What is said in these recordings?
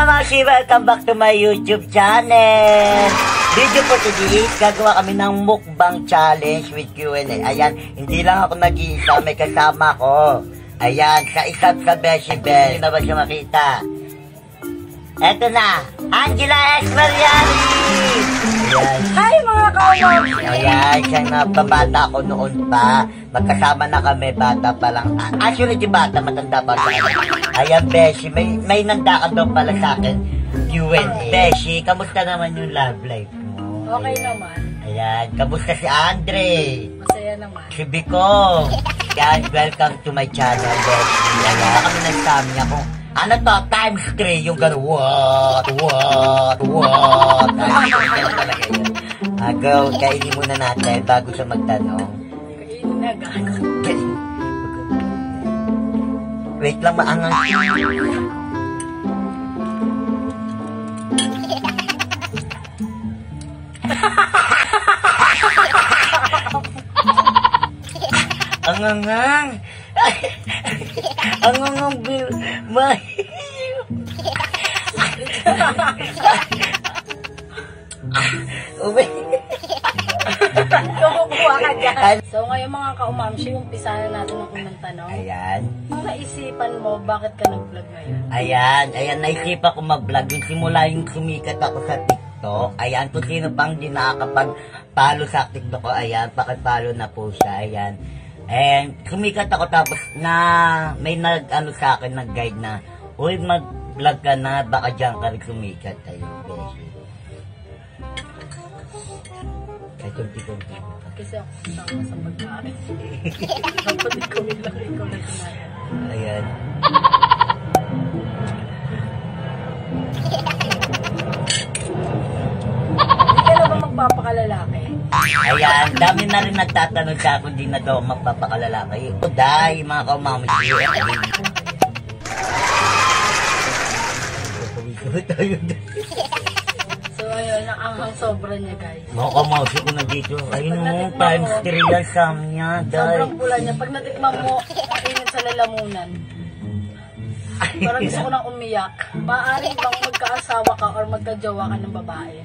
Mamashi, welcome back to my YouTube channel. Video for today, gagawa kami ng mukbang challenge with Q&A. Ayan, hindi lang ako nag-iisa, may kasama ko. Ayan, kaisap sa Beshi Bell. Hindi na ba siya makita? Eto na, Angela Esmeriani! Ayan. Hi mga kaumam! Ayan, siyang napabata ko noon pa. Magkasama na kami, bata pa lang. Actually, di bata, matanda pa sa akin. Ayan, Beshi, may nanda ka doon pala sa akin. Q&A. Beshi, kamusta naman yung love life mo? Okay naman. Ayan, kamusta si Andre? Masaya naman. Si Biko. Ayan, welcome to my channel, Beshi. Ayan, kami nagsabi niya kung ano to, times 3, yung gano'n, what? Ay, talaga yun. Go, kainin muna natin bago siya magtanong. Kainin na, gago. Wait lang, maangang. Angangang. Angangang bil. Kumukuha ka dyan. So ngayon mga kaumamshi, umpisa na natin ang unang tanong. Ayan. Kung naisipan mo, bakit ka nag-vlog ngayon? Ayan, naisipan ko mag-vlog. Yung simula yung sumikat ako sa TikTok. Ayan, kung sino pang di nakakapag-follow sa TikTok ko, ayan, pakipollow na po siya. Ayan. And sumikat ako tapos na may nag-ano sa akin, nag-guide na, uy, mag-vlog ka na, baka dyan ka rin sumikat. Ayun, Beshi. Kunti-kunti. Kasi ako kasama sa pag-aaral. Dapat ikaw lang, ikaw na ginaya. Ayan. Hindi ka na ba magpapakalalaki? Ayan, dami na rin nagtatanong sa akin, di na daw magpapakalalaki. O dahil, mga kaumami, So ayun, nakanghang sobra niya guys. mga kaumami ko na dito. Ayun mo, times 3 yan sa niya, dahil. Sobrang pula niya. Pag natikman mo, mainit sa lalamunan. Parang gusto ko nang umiyak. Maaari bang magkaasawa ka or magkajowa ka ng babae?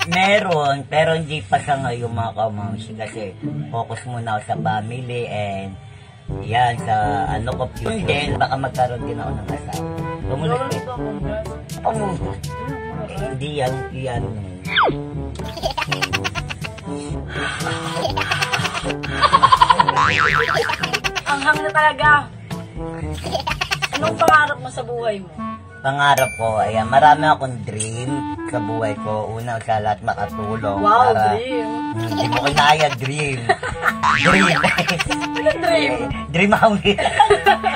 Meron, pero hindi pa sa ngayon mga kaumami kasi focus muna ako sa family and yan, sa ano ko yun din, baka magkaroon din ako ng asawa. Tumulit eh. Hindi yan. Ang hang na talaga. Anong pangarap mo sa buhay mo? Pangarap ko, ayan, marami akong dream sa buhay ko. Una sa lahat makatulong. Wow, para, dream. Hindi mo kinaya, dream. Dream. Ano dream? Dream house.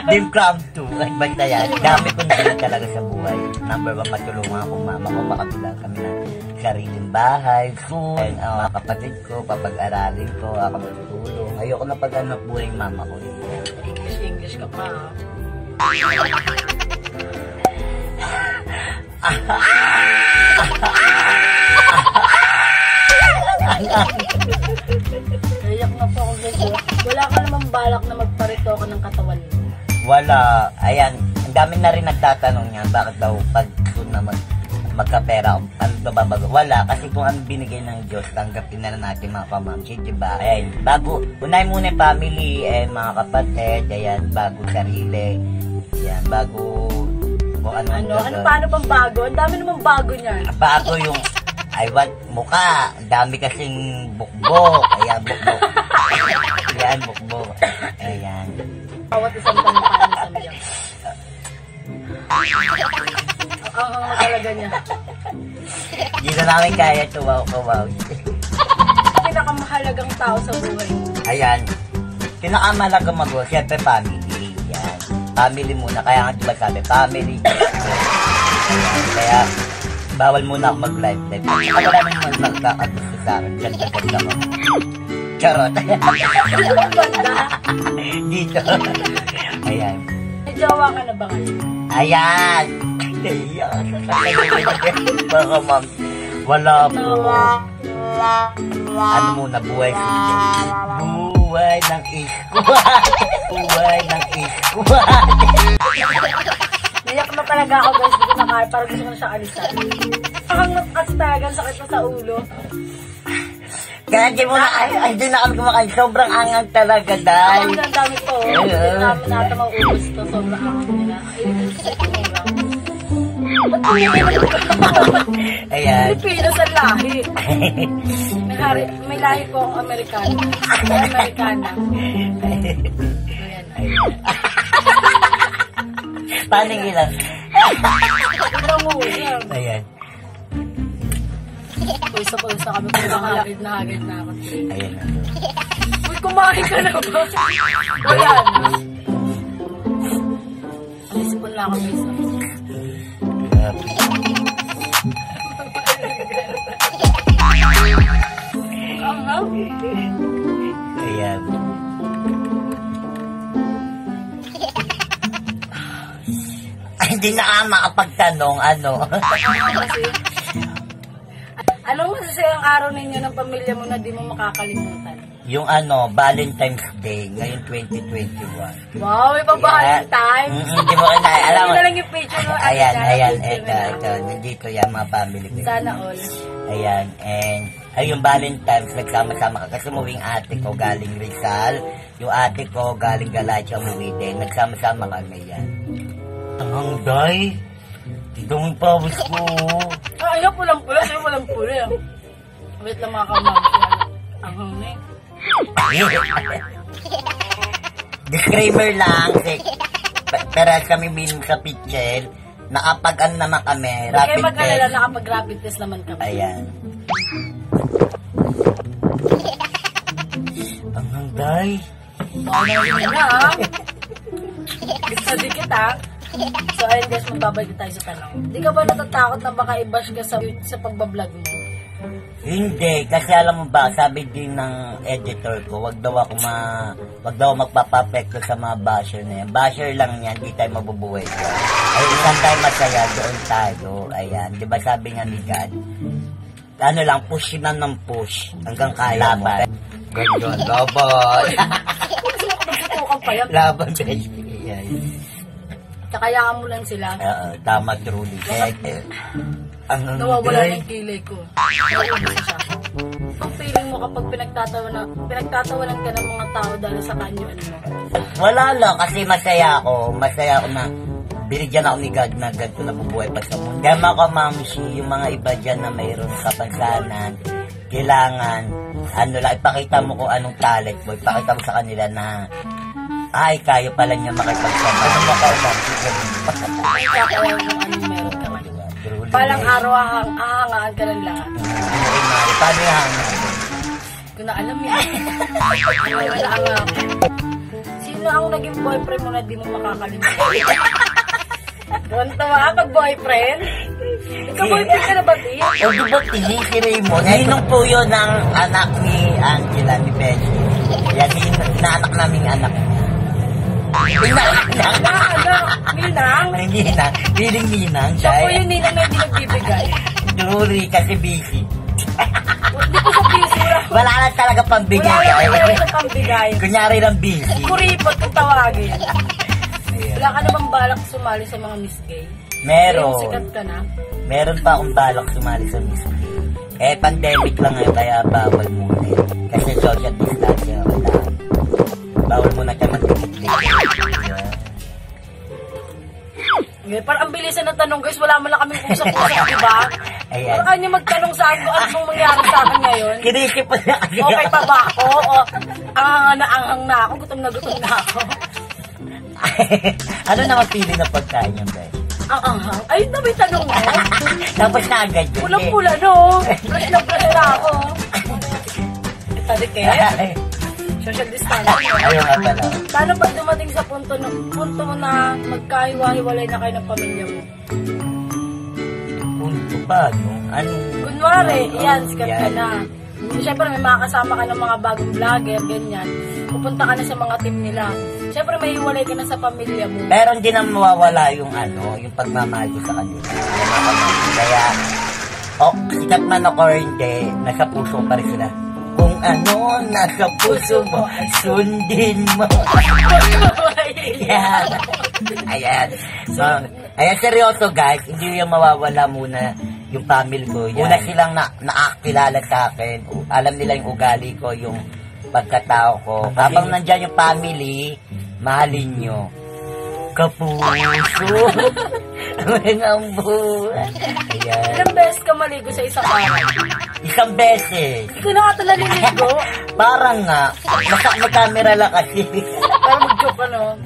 Dream come to. Ay, basta yan. Dami kong dream talaga sa buhay. Number 1, matulungan akong mama ko. Makabilang kami ng sariling bahay, food, and mga kapatid ko, papag-aralin ko, ako matutulong. Ayoko na pag-anak buhay ng mama ko. English ka pa. Kayak na po ako guys. Wala ka namang balak na magparito ka ng katawan mo. Wala. Ayan, ang dami na rin nagtatanong niya, bakit daw pag naman magkapera, ano ba babago? Wala, kasi kung ano binigay ng Diyos, tanggapin na natin mga pamamsi, diba? Ayan, bago, unay muna yung family, and mga kapatid, ayan, bago sarili, ayan, bago, kung ano. Paano bang bago? Ang dami namang bago niyan. Bago yung, mukha, ang dami kasing bukbok, ayan, bukbok. Ayan, bukbok. Ayan. Bawat isang kamukha ng samyang. Ang hang na talaga niya. Hindi na namin kaya tumaw-kawaw. Pinakamahalagang tao sa buhay mo. Ayan. Pinakamahalagang magulo, siyempre family. Yan. Family muna. Kaya nga diba sabi, family. Ayan. Kaya, bawal muna ako mag-live. Ako naman naman magkakagusto sa akin. Ganda-ganda ko. Charot. Dito. Ayan. May jowa ka na ba ngayon? Ayan. Baka ma'am, wala po. Ano muna, buhay ko. Buhay ng iskwat. Buhay ng iskwat. Nayak na talaga ako guys, hindi ko na kaya, parang gusto ko na siya alisan. Parang kasi talaga, sakit na sa ulo. Kaya di mo na, ay di na kami kumakain. Sobrang angang talaga, Day. Ang dami to. Hindi namin nata maubos to. Sobrang angang nila. Ayan. Pilipinas ang lahi. May lahi po akong Amerikano. Amerikana. Ayan. Paano ilang? Ayan. Pulsa kami kung nakahagid na ako. Ayan na. Uy, kumain ka na ba? Ayan. Isipon lang ako guys. Ayan. Ay, hindi na makapagtanong, ano. Anong masasayang araw ninyo ng pamilya mo na di mo makakalimutan? Yung ano, Valentine's Day, ngayon 2021. Wow, may pa-Valentine! Hindi mo kinaya. Alam mo. Hindi na lang yung picture mo. Ayan, ito. Nandito yan, mga family ko. Sana all. Ayan, and yung Valentine's, nagsama-sama ka. Kasi umuwing ate ko galing Rizal. Yung ate ko galing Galacia, umuwi din. Nagsama-sama kami yan. Tangang, Day. Tidong pawis ko. Ayaw, pulang-pula. Ayaw, pulang-pula. Wait lang mga kamam. Ang hangin. Disclaimer lang, pero kami minum sa picture, nakapag-an naman kami, rapid test. Mag-alala, nakapag-rapid test naman kami. Ayan. Ang hangday. Ano na ha? Gusto dikit ha? So ayun guys, magbabalik tayo sa tanong. Di ka ba natatakot na baka i-bash ka sa pagbablog mo? Hindi, kasi alam mo ba, sabi din ng editor ko, wag daw magpapapekto sa mga basher na yan. Basher lang yan, di tayo mabubuhay dyan. Ay, isang tayo masaya, doon tayo. Ayan, di ba sabi nga ni God, ano lang, push na ng push, hanggang kaya mo. Ganyan, laban. Magsutukan pa yan. Laban, baby. Ayan. Kakayaan mo lang sila. Tama, truly. Nawawala na yung kilay ko. Nawawala siya. Ang feeling mo kapag pinagtatawanan ka ng mga tao dahil sa kanyo, ano mo? Wala lang, kasi masaya ako. Masaya ako na binigyan ako ni God na ganito nabubuhay pa sa mundo. Kaya mga kamamshi, yung mga iba dyan na mayroong kapansanan, kailangan, ano lang, ipakita mo kung anong talent mo. Ipakita mo sa kanila na, ay, kayo pala niya makipagsama. Ano mo ka lang? Ay, kakaya mo anong meron ka man. Palang araw hahangaan ka ng lahat. Paano yung hangaan? Kung na alam yan. Wala nga. Sino ang naging boyfriend mo na di mo makakalimutan? Doon tawa pag boyfriend? Ikaw boyfriend ka na ba, Ti? O di ba, Ti? Si Raymond. Ninong po yun ng anak ni Angela, ni Benji. Yan, inaanak namin yung anak niya. Ninang? Ninang. Piling ninang. Siya po yung ninang na hindi nagbibigay. Truly, kasi busy. Hindi ko sa busy. Wala lang talaga pambigay. Wala lang pambigay. Kunyari lang busy. Kuripot kung tawagin. Wala ka namang balak sumali sa mga Miss Gay? Meron. Sikat ka na? Meron pa akong balak sumali sa Miss Gay. Pandemic lang ngayon, kaya bawal muna. Kasi social distancing ako lang. Bawal muna ka magdikit-dikit. Parang ang bilisan ng tanong guys, wala man lang kaming usap-usap, diba? Ayan. Parang kanya magtanong sa akin kung anong mangyari sa akin ngayon. Kinisip pa na kasi. Okay pa ba ako? O anghang na ako, gutom na ako. Ano naman pili na pagkain yung guys? Ang anghang? Ay, ito may tanong mo. Tapos na agad yun. Pulang-pula, no? Fresh na ako. Tadikit? Social distancing. Ayun nga pala. Paano pag dumating sa punto mo na magkahiwa-hiwalay na kayo ng pamilya mo? Punto pa, no? Kunwari, yan, sikat ka na. Siyempre, may makakasama ka ng mga bagong vlogger, ganyan. Pupunta ka na sa mga team nila. Siyempre, may hiwalay ka na sa pamilya mo. Pero hindi na mawawala yung yung pagmamahal ko sa kanila. Kaya, sikat man ako hindi, nasa puso pa rin sila. Kung ano nasa puso mo, sundin mo. Ayan. Ayan. So, Ayan, seryoso guys, hindi yung mawawala muna yung family ko. Una silang nakakilala sa akin. Alam nila yung ugali ko, yung pagkatao ko. Habang nandyan yung family, mahalin nyo. Kapuso. Ang buhay. Ayan. Ilang beses ka maligo sa isang araw? Isang beses. Hindi ko na ata naliligo. Parang nga, mag-camera lang kasi. Pero mag-joke ano.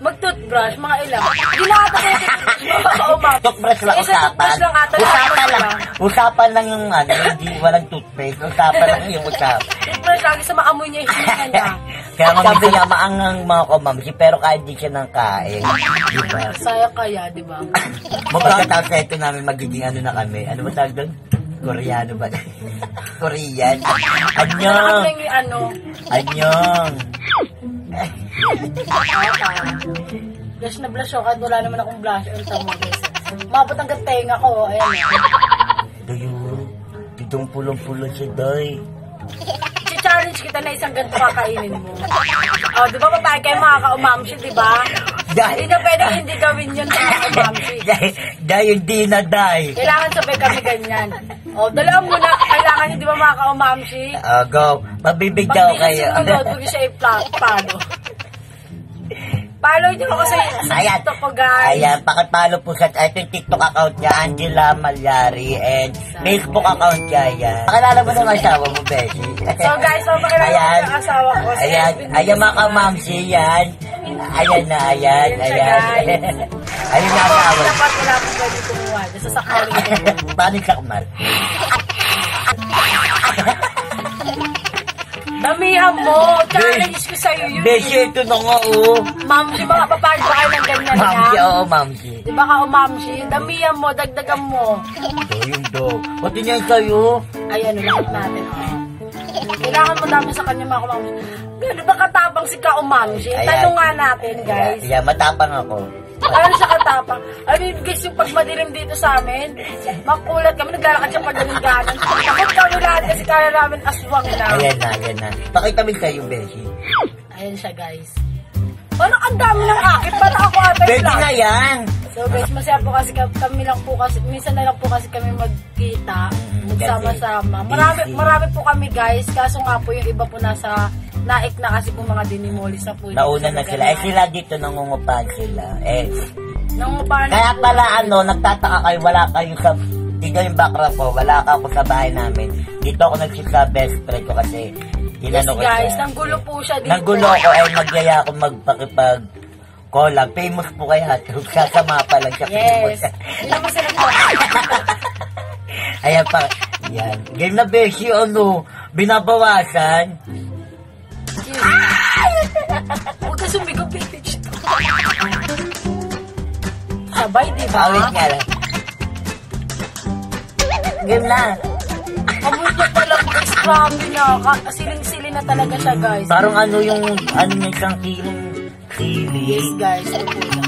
Mag-toothbrush, mga ilang. Hindi na ata kayo toothbrush. Toothbrush lang usapan. lang ata. Usapan lang. Usapan lang yung ano, hindi walang toothpaste. Usapan lang yung usapan. Toothbrush lagi sa maamoy niya, hindi niya. Kaya sabi niya, maangang mga kumamsi, pero kahit di siya nang kain. Diba? Saya kaya, di ba? Magkatapos sa ito namin, magiging ano na kami. Ano ba tawag doon? Koreano ba? Korean. Anyong. Ano yung ano? Anyong. Blush na blush ako, kahit wala naman akong blush. Ano tawag mo, guys? Mabot ang tenga ko, ayan. Dayo, ditong pulong-pulong siya, day. I-challenge kita na isang ganito kakainin mo. O, di ba papayag kayo makaka-umamsi, di ba? Hindi na pwedeng hindi gawin yun sa umamsi. Day, hindi na, day. Kailangan sabay kami ganyan. O, dalawa muna, kailangan hindi ba makaka-umamsi? Go. Mabibig daw kayo. Pag di ka siya i-follow. Follow niyo ako sa TikTok ko, guys. Ayan, pakipalo po sa ito yung TikTok account niya, Angela Malyari, and Facebook account niya, ayan. Pakilala mo naman asawa mo, Beshi. So, guys, pakilala mo yung asawa ko. Ayan, mga kamamsi, yan. Ayan na, ayan. Ayan na asawa. Dapat wala akong pwede kumuha. Sa sakari ko. Paano yung sakmal? Damihan mo! Challenge ko sa'yo yun. Beshi, ito na nga, oh. Mamsi, mga papayag ba kayo ng ganyan na? Mamsi, oo, mamsi. Di ba ka, mamsi? Damihan mo, dagdagan mo. Yung daw. Pati niya sa'yo. Ayan, lahat natin. Kailangan mo dami sa kanya, mga mamsi. Gano'n ba katapang si ka-umamsi? Tanong nga natin, guys. Ayan, matapang ako. Ano siya katapang? Ano yung guys yung pag madilim dito sa amin? Makulat kami, naglalakad siya padalinganan. Takot kami lahat kasi kala namin aswang na. Ayan na. Pakita mo sa'yo, Beshi. Ayan siya, guys. Parang ang dami ng akit. Parang ako ata yung Pwede na yan. So guys, masaya po kasi kami lang po kasi, minsan na lang po kasi kami magkita, magsama-sama. Marami po kami, guys. Kaso nga po yung iba po nasa naik na kasi po mga dinimolis na po. Nauna na sila. Sila dito nangungupahan sila. Nangungupahan. Kaya pala nagtataka kayo, wala kayo sa, dito yung background ko, wala ka ako sa bahay namin. Dito ako nagsisa best friend ko kasi inano ko siya. Guys, nanggulo po siya dito. Nanggulo ako nagyaya ako magpakipag collab. Famous po kaya. Sasama pa lang siya. Yes. Hindi naman sila po. Ayan pa. Yan. Game na Beshi, binabawasan. Huwag ka sumigaw, bitch. Sabay, di ba? Pawit nga lang. Game na. Kamusta pala, guys. Grabe na. Siling-sili na talaga siya, guys. Parang yung isang kilong sili. Yes, guys. Ito po na.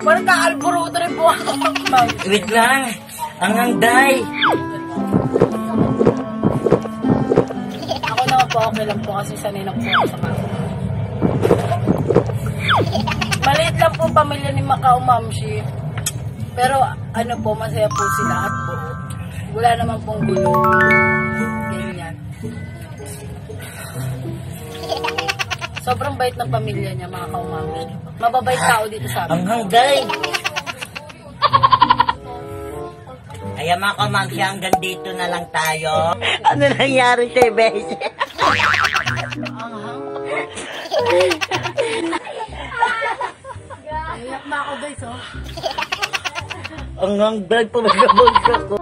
Parang ka-alburuto rin po ako. Wait lang. Ang hangday. Ako naman po, okay lang po kasi sanay lang po ako sa mga. Maliit lang po pamilya ni Macau Mamsi. Pero ano po, masaya po sila at po. Wala naman pong gulo. Ganyan. Sobrang bait ng pamilya niya, mga kaumami. Mababait tao dito sa amin. Ang hangday. Ayan mga kamamsi, hanggang dito na lang tayo. Ano nangyari sa Beshi? Iyak na ako guys, oh. Ang hangday pa ko.